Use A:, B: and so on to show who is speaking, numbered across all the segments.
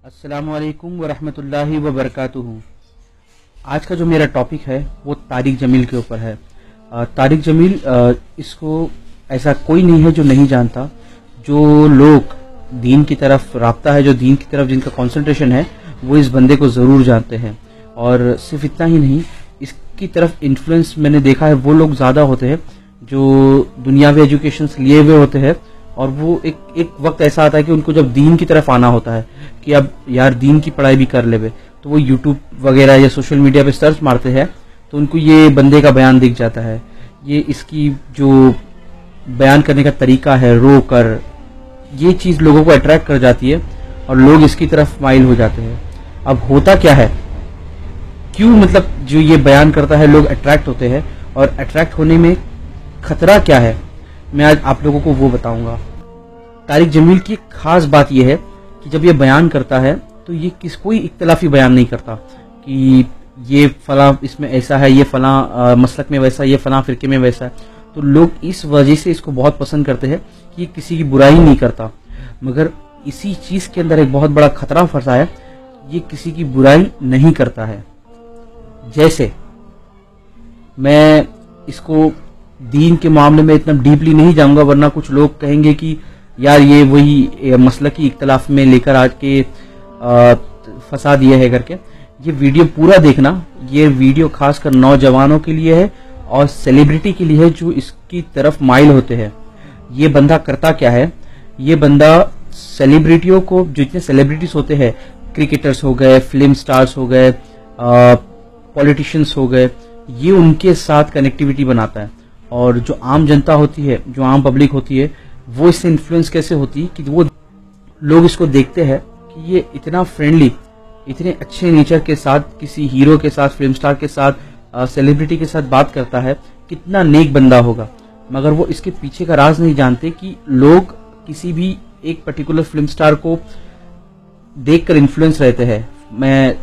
A: अस्सलामु अलैकुम वरहमतुल्लाहि वबरकातुहू। आज का जो मेरा टॉपिक है वो तारिक जमील के ऊपर है। तारिक जमील, इसको ऐसा कोई नहीं है जो नहीं जानता। जो लोग दीन की तरफ राब्ता है, जो दीन की तरफ जिनका कंसंट्रेशन है, वो इस बंदे को ज़रूर जानते हैं। और सिर्फ इतना ही नहीं, इसकी तरफ इन्फ्लुएंस मैंने देखा है वो लोग ज़्यादा होते हैं जो दुनियावी एजुकेशन लिए हुए होते हैं, और वो एक वक्त ऐसा आता है कि उनको जब दीन की तरफ आना होता है कि अब यार दीन की पढ़ाई भी कर ले, तो वो यूट्यूब वगैरह या सोशल मीडिया पे सर्च मारते हैं तो उनको ये बंदे का बयान दिख जाता है। ये इसकी जो बयान करने का तरीका है, रो कर, ये चीज़ लोगों को अट्रैक्ट कर जाती है और लोग इसकी तरफ माइल हो जाते हैं। अब होता क्या है, क्यों मतलब जो ये बयान करता है लोग अट्रैक्ट होते हैं, और अट्रैक्ट होने में खतरा क्या है, मैं आज आप लोगों को वो बताऊंगा। तारिक जमील की खास बात यह है कि जब ये बयान करता है तो ये कोई इख्तलाफी बयान नहीं करता कि ये फला इसमें ऐसा है, ये फला मसलक में वैसा, ये फला फिरके में वैसा है। तो लोग इस वजह से इसको बहुत पसंद करते हैं कि किसी की बुराई नहीं करता। मगर इसी चीज के अंदर एक बहुत बड़ा खतरा फंसा है, ये किसी की बुराई नहीं करता है। जैसे मैं इसको दीन के मामले में इतना डीपली नहीं जाऊंगा, वरना कुछ लोग कहेंगे कि यार ये वही मसलकी इख्तलाफ में लेकर आज के फंसा दिया है करके। ये वीडियो पूरा देखना। ये वीडियो खासकर नौजवानों के लिए है और सेलिब्रिटी के लिए है जो इसकी तरफ माइल होते हैं। ये बंदा करता क्या है, ये बंदा सेलिब्रिटियों को, जितने सेलिब्रिटीज होते हैं, क्रिकेटर्स हो गए, फिल्म स्टार्स हो गए, पॉलिटिशियंस हो गए, ये उनके साथ कनेक्टिविटी बनाता है। और जो आम जनता होती है, जो आम पब्लिक होती है, वो इससे इन्फ्लुएंस कैसे होती है कि वो लोग इसको देखते हैं कि ये इतना फ्रेंडली, इतने अच्छे नेचर के साथ किसी हीरो के साथ, फिल्म स्टार के साथ, सेलिब्रिटी के साथ बात करता है, कितना नेक बंदा होगा। मगर वो इसके पीछे का राज नहीं जानते कि लोग किसी भी एक पर्टिकुलर फिल्म स्टार को देखकर इन्फ्लुएंस रहते हैं। मैं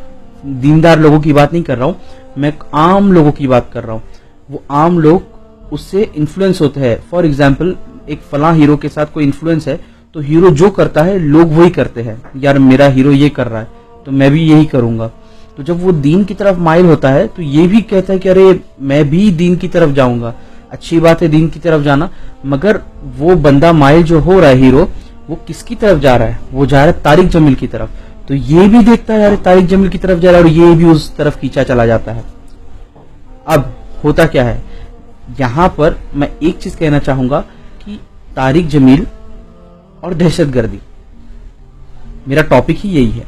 A: दीनदार लोगों की बात नहीं कर रहा हूँ, मैं आम लोगों की बात कर रहा हूँ। वो आम लोग उससे इन्फ्लुएंस होते हैं। फॉर एग्जाम्पल, एक फला हीरो के साथ कोई इन्फ्लुएंस है तो हीरो जो करता है लोग वही करते हैं। यार मेरा हीरो ये कर रहा है तो मैं भी यही करूंगा। तो जब वो दीन की तरफ माइल होता है तो ये भी कहता है कि अरे मैं भी दीन की तरफ जाऊंगा। अच्छी बात है दीन की तरफ जाना, मगर वो बंदा माइल जो हो रहा है, हीरो, वो किसकी तरफ जा रहा है? वो जा रहा है तारिक जमील की तरफ। तो ये भी देखता है यार तारिक जमील की तरफ जा रहा है, और ये भी उस तरफ खींचा चला जाता है। अब होता क्या है, यहां पर मैं एक चीज कहना चाहूंगा कि तारिक जमील और दहशतगर्दी, मेरा टॉपिक ही यही है।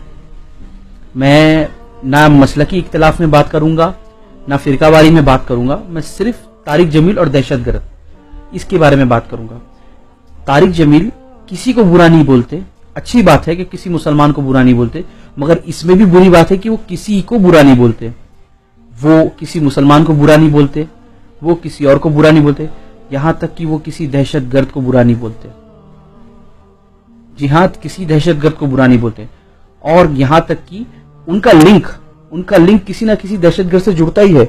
A: मैं ना मसलकी इख्तलाफ में बात करूंगा, ना फिरकावारी में बात करूंगा, मैं सिर्फ तारिक जमील और दहशतगर्द, इसके बारे में बात करूंगा। तारिक जमील किसी को बुरा नहीं बोलते। अच्छी बात है कि किसी मुसलमान को बुरा नहीं बोलते, मगर इसमें भी बुरी बात है कि वो किसी को बुरा नहीं बोलते। वो किसी मुसलमान को बुरा नहीं बोलते, वो किसी और को बुरा नहीं बोलते, यहां तक कि वो किसी दहशतगर्द को बुरा नहीं बोलते। जी हां, किसी दहशतगर्द को बुरा नहीं बोलते। और यहां तक कि उनका लिंक किसी ना किसी दहशतगर्द से जुड़ता ही है।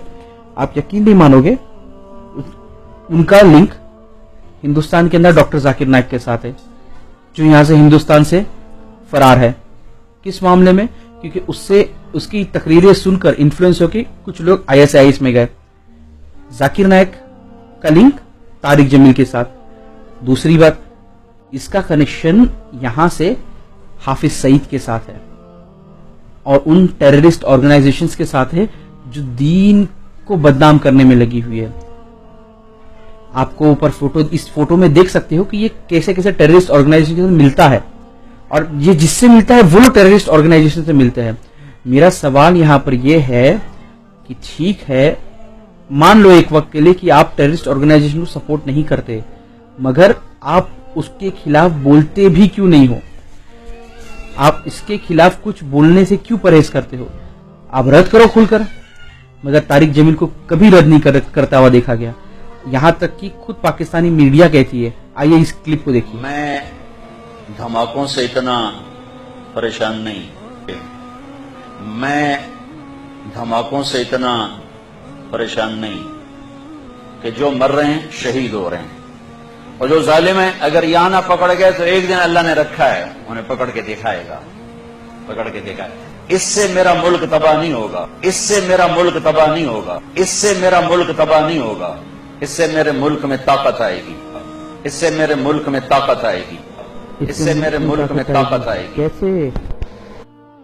A: आप यकीन नहीं मानोगे, उनका लिंक हिंदुस्तान के अंदर डॉक्टर जाकिर नाइक के साथ है, जो यहां से हिंदुस्तान से फरार है। किस मामले में? क्योंकि उससे उसकी तकरीरें सुनकर इन्फ्लुएंस होकर कुछ लोग ISIS में गए। जाकिर नाइक का लिंक तारिक जमील के साथ। दूसरी बात, इसका कनेक्शन यहां से हाफिज सईद के साथ है और उन टेररिस्ट ऑर्गेनाइजेशंस के साथ है जो दीन को बदनाम करने में लगी हुई है। आपको ऊपर इस फोटो में देख सकते हो कि ये कैसे कैसे टेररिस्ट ऑर्गेनाइजेशन से मिलता है, और ये जिससे मिलता है वो टेररिस्ट ऑर्गेनाइजेशन से मिलते हैं। मेरा सवाल यहां पर यह है कि ठीक है, मान लो एक वक्त के लिए कि आप टेररिस्ट ऑर्गेनाइजेशन को सपोर्ट नहीं करते, मगर आप उसके खिलाफ बोलते भी क्यों नहीं हो? आप इसके खिलाफ कुछ बोलने से क्यों परहेज करते हो? आप रद्द करो खुलकर। मगर तारिक जमील को कभी रद्द नहीं करता हुआ देखा गया। यहां तक कि खुद पाकिस्तानी मीडिया कहती है। आइए इस क्लिप को देखिए।
B: मैं धमाकों से इतना परेशान नहीं, मैं धमाकों से इतना परेशान नहीं कि जो मर रहे हैं शहीद हो रहे हैं, और जो जालिम है अगर यहां ना पकड़ गए तो एक दिन अल्लाह ने रखा है उन्हें पकड़ के दिखाएगा। पकड़ के देखा है। इससे मेरा मुल्क तबाह नहीं होगा, इससे मेरा मुल्क तबाह नहीं होगा, इससे मेरा मुल्क तबाह नहीं होगा, इससे मेरे मुल्क में ताकत आएगी, इससे मेरे मुल्क में ताकत आएगी, इससे मेरे मुल्क में ताकत आएगी।
A: कैसे?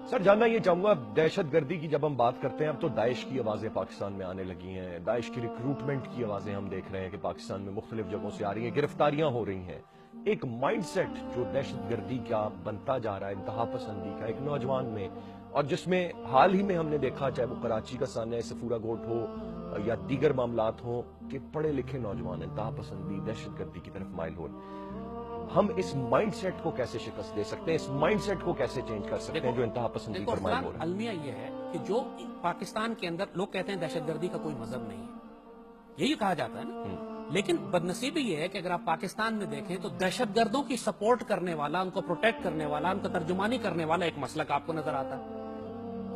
C: सर, जानना ये चाहूंगा, दहशत गर्दी की जब हम बात करते हैं, अब तो दाइश की आवाजें पाकिस्तान में आने लगी हैं, दाइश की रिक्रूटमेंट की आवाजें हम देख रहे हैं कि पाकिस्तान में मुख्तलिफ जगहों से आ रही हैं, गिरफ्तारियां हो रही हैं। एक माइंडसेट जो दहशत गर्दी का बनता जा रहा है, इंतहा पसंदी का एक नौजवान में, और जिसमें हाल ही में हमने देखा, चाहे वो कराची का सान्या सफूरा गोट हो या दीगर मामलात हो, कि पढ़े लिखे नौजवान इंतहा पसंदी दहशत गर्दी की तरफ माइल हो। हम इस माइंडसेट को कैसे शिकस्त दे सकते हैं, इस माइंडसेट को कैसे चेंज कर सकते हैं जो इंतहा पसंदी पर माइल हो रहा है?
D: अलमिया ये है कि जो पाकिस्तान के अंदर लोग कहते हैं दहशतगर्दी का कोई मजहब नहीं है, यही कहा जाता है ना, लेकिन बदनसीबी ये है कि अगर आप पाकिस्तान में देखें तो दहशतगर्दों की सपोर्ट करने वाला, उनको प्रोटेक्ट करने वाला, उनको तर्जुमानी करने वाला एक मसलक आपको नजर आता है,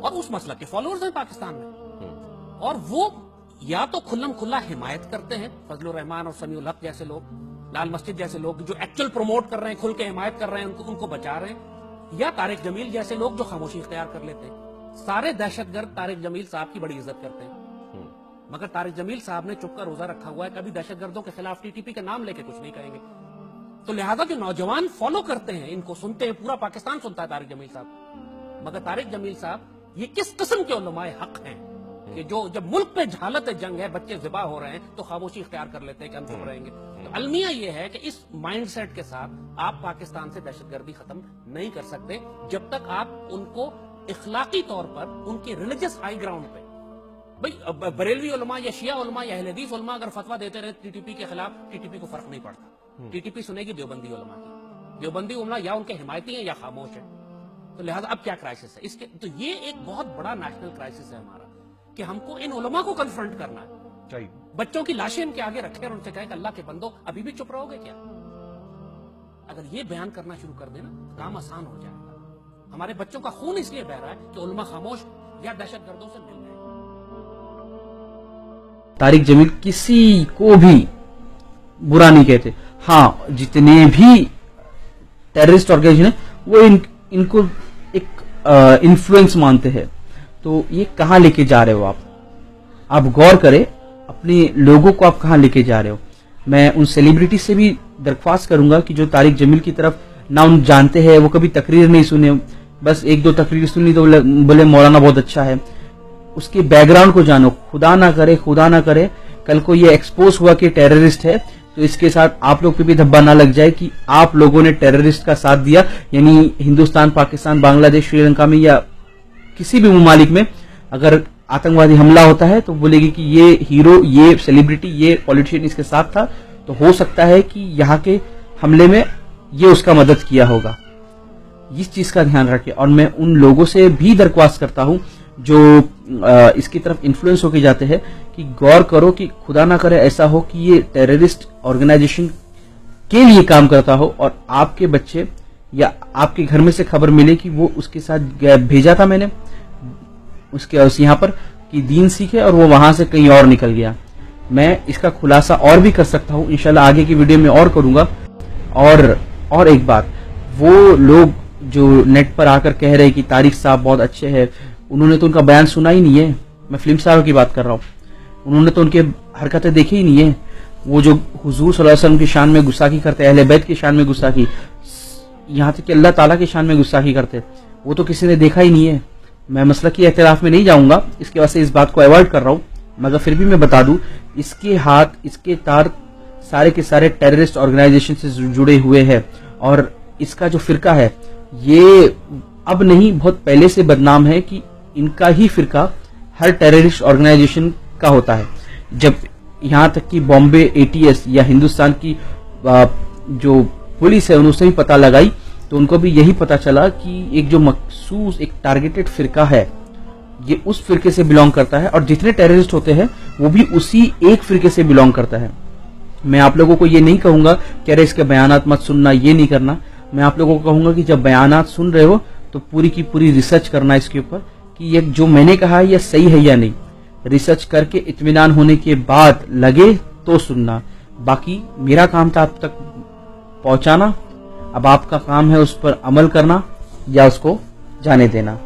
D: और उस मसलक के फॉलोअर्स हैं पाकिस्तान में, और वो या तो खुल्लम खुल्ला हिमायत करते हैं, फजलुर रहमान और समीउल हक जैसे लोग, लाल मस्जिद जैसे लोग जो एक्चुअल प्रमोट कर रहे हैं, खुल के हिमायत कर रहे हैं, उनको बचा रहे हैं, या तारिक जमील जैसे लोग जो खामोशी इख्तियार कर लेते हैं। सारे दहशतगर्द तारिक जमील साहब की बड़ी इज्जत करते हैं, मगर तारिक जमील साहब ने चुप का रोजा रखा हुआ है, कभी दहशतगर्दों के खिलाफ टीटीपी का नाम लेके कुछ नहीं कहेंगे। तो लिहाजा जो नौजवान फॉलो करते हैं, इनको सुनते हैं, पूरा पाकिस्तान सुनता है तारिक जमील साहब, मगर तारिक जमील साहब ये किस किस्म के उलमाए हक हैं कि जो जब मुल्क पे झालत जंग है, बच्चे ज़िबा हो रहे हैं, तो खामोशी इख्तियार कर लेते हैं कि हम चुप रहेंगे। तो अलमिया ये है कि इस माइंडसेट के साथ आप पाकिस्तान से दहशतगर्दी खत्म नहीं कर सकते जब तक आप उनको इखलाकी तौर पर उनके रिलीजियस हाई ग्राउंड पे, भाई बरेलवी उलमा या शिया उलमा या अहले हदीस उलमा अगर फतवा देते रहे टीटीपी के खिलाफ, टीटीपी को फर्क नहीं पड़ता, टीटीपी सुनेगी देवबंदी उलमा की, देवबंदी उलमा या उनके हिमायती हैं या खामोश है। तो लिहाजा अब क्या क्राइसिस है इसके, तो ये एक बहुत बड़ा नेशनल क्राइसिस है हमारा कि हमको इन उलमा को कन्फ्रंट करना है, बच्चों की लाशें इनके आगे रखे और उनसे कहे कि अल्लाह के बंदो अभी भी चुप रहोगे क्या? अगर ये बयान करना शुरू कर देना काम आसान हो जाएगा। हमारे बच्चों का खून इसलिए बह रहा है कि उलमा खामोश या दहशतगर्दों से मिल रहे हैं।
A: तारिक जमील किसी को भी बुरा नहीं कहते, हाँ जितने भी टेररिस्ट ऑर्गेनाइजेशन है वो इनको एक इन्फ्लुएंस मानते हैं। तो ये कहाँ लेके जा रहे हो आप गौर करें, अपने लोगों को आप कहाँ लेके जा रहे हो। मैं उन सेलिब्रिटी से भी दरख्वास्त करूंगा कि जो तारिक जमील की तरफ ना उन जानते हैं, वो कभी तकरीर नहीं सुने, बस एक दो तकरीर सुनी तो बोले मौलाना बहुत अच्छा है, उसके बैकग्राउंड को जानो। खुदा ना करे कल को ये एक्सपोज हुआ कि टेररिस्ट है तो इसके साथ आप लोग पे भी धब्बा ना लग जाए कि आप लोगों ने टेररिस्ट का साथ दिया। यानी हिंदुस्तान, पाकिस्तान, बांग्लादेश, श्रीलंका में या किसी भी ममालिक में अगर आतंकवादी हमला होता है तो बोलेगी कि ये हीरो, ये सेलिब्रिटी, ये पॉलिटिशियन इसके साथ था, तो हो सकता है कि यहाँ के हमले में ये उसका मदद किया होगा। इस चीज का ध्यान रखें। और मैं उन लोगों से भी दरख्वास्त करता हूं जो इसकी तरफ इन्फ्लुएंस होके जाते हैं कि गौर करो कि खुदा ना करे ऐसा हो कि ये टेररिस्ट ऑर्गेनाइजेशन के लिए काम करता हो और आपके बच्चे या आपके घर में से खबर मिले कि वो उसके साथ भेजा था मैंने उसके यहाँ पर कि दीन सीखे और वो वहां से कहीं और निकल गया। मैं इसका खुलासा और भी कर सकता हूं, इंशाल्लाह आगे की वीडियो में और करूंगा। और एक बात, वो लोग जो नेट पर आकर कह रहे हैं कि तारिक साहब बहुत अच्छे हैं, उन्होंने तो उनका बयान सुना ही नहीं है। मैं फिल्म स्टारों की बात कर रहा हूँ, उन्होंने तो उनके हरकतें देखी ही नहीं है। वो जो हुजूर सल्लल्लाहु अलैहि वसल्लम की शान में गुस्ताखी करते, अहले बैत की शान में गुस्ताखी, यहाँ तक कि अल्लाह ताला की शान में गुस्ताखी करते, वो तो किसी ने देखा ही नहीं है। मैं मसलक की इख्तिलाफ में नहीं जाऊंगा, इसके वजह से इस बात को अवॉइड कर रहा हूँ, मगर फिर भी मैं बता दूं, इसके हाथ, इसके तार सारे के सारे टेररिस्ट ऑर्गेनाइजेशन से जुड़े हुए हैं। और इसका जो फिरका है ये अब नहीं, बहुत पहले से बदनाम है कि इनका ही फिरका हर टेररिस्ट ऑर्गेनाइजेशन का होता है। जब यहाँ तक कि बॉम्बे ATS या हिंदुस्तान की जो पुलिस है उनसे भी पता लगाई तो उनको भी यही पता चला कि एक जो मखसूस एक टारगेटेड फिरका है ये उस फिरके से बिलोंग करता है, और जितने टेररिस्ट होते हैं वो भी उसी एक फिरके से बिलोंग करता है। मैं आप लोगों को ये नहीं कहूंगा कि अरे इसके बयानात मत सुनना, ये नहीं करना। मैं आप लोगों को कहूंगा कि जब बयानात सुन रहे हो तो पूरी की पूरी रिसर्च करना इसके ऊपर कि ये जो मैंने कहा है ये सही है या नहीं। रिसर्च करके इत्मीनान होने के बाद लगे तो सुनना। बाकी मेरा काम था आप तक पहुंचाना, अब आपका काम है उस पर अमल करना या उसको जाने देना।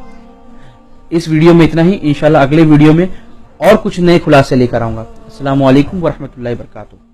A: इस वीडियो में इतना ही, इंशाल्लाह अगले वीडियो में और कुछ नए खुलासे लेकर आऊंगा। अस्सलामु अलैकुम व रहमतुल्लाहि व बरकातुहू।